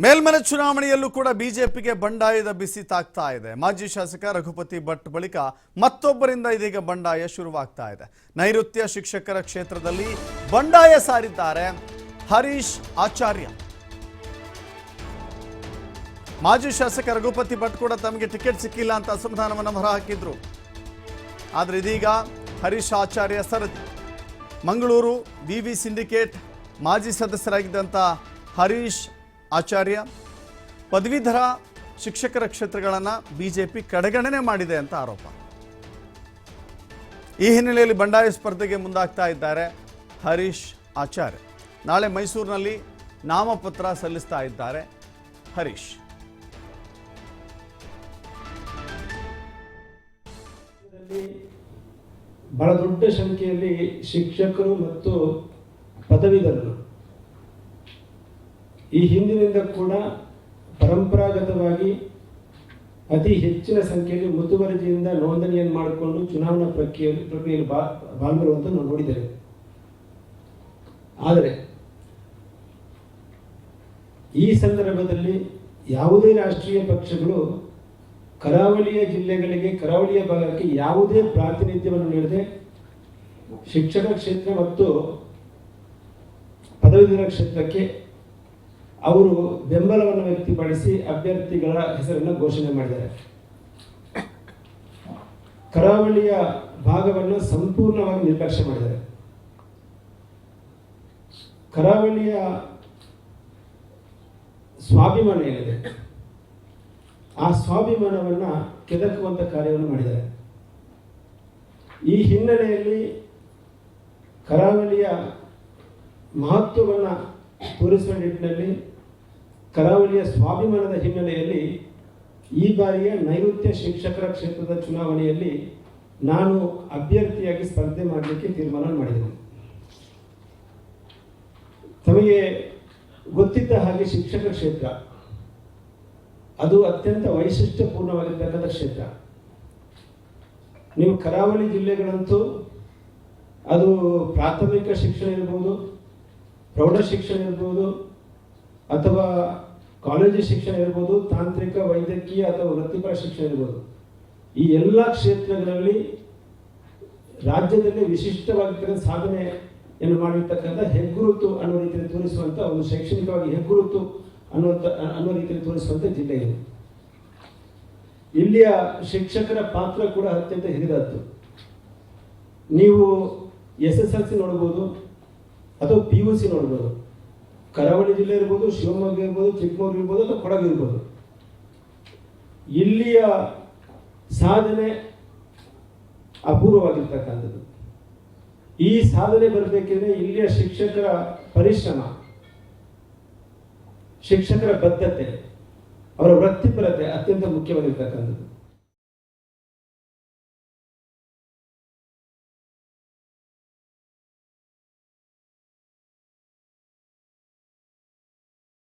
ಮೇಲ್ಮನೆ ಚುನಾವಣೆಯಲ್ಲೂ ಕೂಡ ಬಿಜೆಪಿಗೆ ಬಂಡಾಯದ ಬಿಸಿ ತಾಗ್ತಾ ಇದೆ. ಮಾಜಿ ಶಾಸಕ ರಘುಪತಿ ಭಟ್ ಬಳಿಕ ಮತ್ತೊಬ್ಬರಿಂದ ಇದೀಗ ಬಂಡಾಯ ಶುರುವಾಗ್ತಾ ಇದೆ. ನೈಋತ್ಯ ಶಿಕ್ಷಕರ ಕ್ಷೇತ್ರದಲ್ಲಿ ಬಂಡಾಯ ಸಾರಿದ್ದಾರೆ ಹರೀಶ್ ಆಚಾರ್ಯ. ಮಾಜಿ ಶಾಸಕ ರಘುಪತಿ ಭಟ್ ಕೂಡ ತಮಗೆ ಟಿಕೆಟ್ ಸಿಕ್ಕಿಲ್ಲ ಅಂತ ಅಸಮಾಧಾನವನ್ನು ಹೊರಹಾಕಿದ್ರು. ಆದರೆ ಇದೀಗ ಹರೀಶ್ ಆಚಾರ್ಯ ಸರದಿ. ಮಂಗಳೂರು ವಿವಿ ಸಿಂಡಿಕೇಟ್ ಮಾಜಿ ಸದಸ್ಯರಾಗಿದ್ದಂಥ ಹರೀಶ್ ಆಚಾರ್ಯ ಪದವೀಧರ ಶಿಕ್ಷಕರ ಕ್ಷೇತ್ರಗಳನ್ನು ಬಿಜೆಪಿ ಕಡೆಗಣನೆ ಮಾಡಿದೆ ಅಂತ ಆರೋಪ. ಈ ಹಿನ್ನೆಲೆಯಲ್ಲಿ ಬಂಡಾಯ ಸ್ಪರ್ಧೆಗೆ ಮುಂದಾಗ್ತಾ ಇದ್ದಾರೆ ಹರೀಶ್ ಆಚಾರ್ಯ. ನಾಳೆ ಮೈಸೂರಿನಲ್ಲಿ ನಾಮಪತ್ರ ಸಲ್ಲಿಸ್ತಾ ಇದ್ದಾರೆ ಹರೀಶ್. ಬಹಳ ದೊಡ್ಡ ಸಂಖ್ಯೆಯಲ್ಲಿ ಶಿಕ್ಷಕರು ಮತ್ತು ಪದವೀಧರರು ಈ ಹಿಂದಿನಿಂದ ಕೂಡ ಪರಂಪರಾಗತವಾಗಿ ಅತಿ ಹೆಚ್ಚಿನ ಸಂಖ್ಯೆಯಲ್ಲಿ ಮುತುವರ್ಜಿಯಿಂದ ನೋಂದಣಿಯನ್ನು ಮಾಡಿಕೊಂಡು ಚುನಾವಣಾ ಪ್ರಕ್ರಿಯೆಯಲ್ಲಿ ಪಾಲ್ಗೊಳ್ಳುವಂತ ನಾವು ನೋಡಿದ್ದೇವೆ. ಆದರೆ ಈ ಸಂದರ್ಭದಲ್ಲಿ ಯಾವುದೇ ರಾಷ್ಟ್ರೀಯ ಪಕ್ಷಗಳು ಕರಾವಳಿಯ ಜಿಲ್ಲೆಗಳಿಗೆ, ಕರಾವಳಿಯ ಭಾಗಕ್ಕೆ ಯಾವುದೇ ಪ್ರಾತಿನಿಧ್ಯವನ್ನು ನೀಡದೆ ಶಿಕ್ಷಕ ಕ್ಷೇತ್ರ ಮತ್ತು ಪದವೀಧರ ಕ್ಷೇತ್ರಕ್ಕೆ ಅವರು ಬೆಂಬಲವನ್ನು ವ್ಯಕ್ತಪಡಿಸಿ ಅಭ್ಯರ್ಥಿಗಳ ಹೆಸರನ್ನು ಘೋಷಣೆ ಮಾಡಿದ್ದಾರೆ. ಕರಾವಳಿಯ ಭಾಗವನ್ನು ಸಂಪೂರ್ಣವಾಗಿ ನಿರ್ಲಕ್ಷ್ಯ ಮಾಡಿದ್ದಾರೆ. ಕರಾವಳಿಯ ಸ್ವಾಭಿಮಾನ ಏನಿದೆ ಆ ಸ್ವಾಭಿಮಾನವನ್ನು ಕೆದಕುವಂತ ಕಾರ್ಯವನ್ನು ಮಾಡಿದ್ದಾರೆ. ಈ ಹಿನ್ನೆಲೆಯಲ್ಲಿ ಕರಾವಳಿಯ ಮಹತ್ವವನ್ನು ತೋರಿಸುವ ನಿಟ್ಟಿನಲ್ಲಿ, ಕರಾವಳಿಯ ಸ್ವಾಭಿಮಾನದ ಹಿನ್ನೆಲೆಯಲ್ಲಿ ಈ ಬಾರಿಯ ನೈಋತ್ಯ ಶಿಕ್ಷಕರ ಕ್ಷೇತ್ರದ ಚುನಾವಣೆಯಲ್ಲಿ ನಾನು ಅಭ್ಯರ್ಥಿಯಾಗಿ ಸ್ಪರ್ಧೆ ಮಾಡಲಿಕ್ಕೆ ತೀರ್ಮಾನ ಮಾಡಿದ್ದೇನೆ. ತಮಗೆ ಗೊತ್ತಿದ್ದ ಹಾಗೆ ಶಿಕ್ಷಕ ಕ್ಷೇತ್ರ ಅದು ಅತ್ಯಂತ ವೈಶಿಷ್ಟ್ಯಪೂರ್ಣವಾಗಿರ್ತಕ್ಕಂಥ ಕ್ಷೇತ್ರ. ನೀವು ಕರಾವಳಿ ಜಿಲ್ಲೆಗಳಂತೂ ಅದು ಪ್ರಾಥಮಿಕ ಶಿಕ್ಷಣ ಇರ್ಬೋದು, ಪ್ರೌಢ ಶಿಕ್ಷಣ ಇರ್ಬೋದು, ಅಥವಾ ಕಾಲೇಜು ಶಿಕ್ಷಣ ಇರ್ಬೋದು, ತಾಂತ್ರಿಕ, ವೈದ್ಯಕೀಯ ಅಥವಾ ವೃತ್ತಿಪರ ಶಿಕ್ಷಣ ಇರ್ಬೋದು, ಈ ಎಲ್ಲ ಕ್ಷೇತ್ರಗಳಲ್ಲಿ ರಾಜ್ಯದಲ್ಲಿ ವಿಶಿಷ್ಟವಾಗಿರ್ತಕ್ಕಂಥ ಸಾಧನೆಯನ್ನು ಮಾಡಿರ್ತಕ್ಕಂಥ ಹೆಗ್ಗುರುತು ಅನ್ನೋ ರೀತಿಯಲ್ಲಿ ತೋರಿಸುವಂಥ ಒಂದು ಶೈಕ್ಷಣಿಕವಾಗಿ ಹೆಗ್ಗುರುತು ಅನ್ನೋ ರೀತಿಯಲ್ಲಿ ತೋರಿಸುವಂಥ ಜಿಲ್ಲೆ ಇದೆ. ಇಲ್ಲಿಯ ಶಿಕ್ಷಕರ ಪಾತ್ರ ಕೂಡ ಅತ್ಯಂತ ಹಿರಿದದ್ದು. ನೀವು SSLC ನೋಡ್ಬೋದು ಅಥವಾ PUC ನೋಡ್ಬೋದು. ಕರಾವಳಿ ಜಿಲ್ಲೆ ಇರ್ಬೋದು, ಶಿವಮೊಗ್ಗ ಇರ್ಬೋದು, ಚಿಕ್ಕಮಗಳೂರು ಇರ್ಬೋದು ಅಥವಾ ಕೊಡಗು ಇರ್ಬೋದು. ಇಲ್ಲಿಯ ಸಾಧನೆ ಅಪೂರ್ವವಾಗಿರ್ತಕ್ಕಂಥದ್ದು. ಈ ಸಾಧನೆ ಬರಬೇಕಿದ್ರೆ ಇಲ್ಲಿಯ ಶಿಕ್ಷಕರ ಪರಿಶ್ರಮ, ಶಿಕ್ಷಕರ ಬದ್ಧತೆ, ಅವರ ವೃತ್ತಿಪರತೆ ಅತ್ಯಂತ ಮುಖ್ಯವಾಗಿರ್ತಕ್ಕಂಥದ್ದು.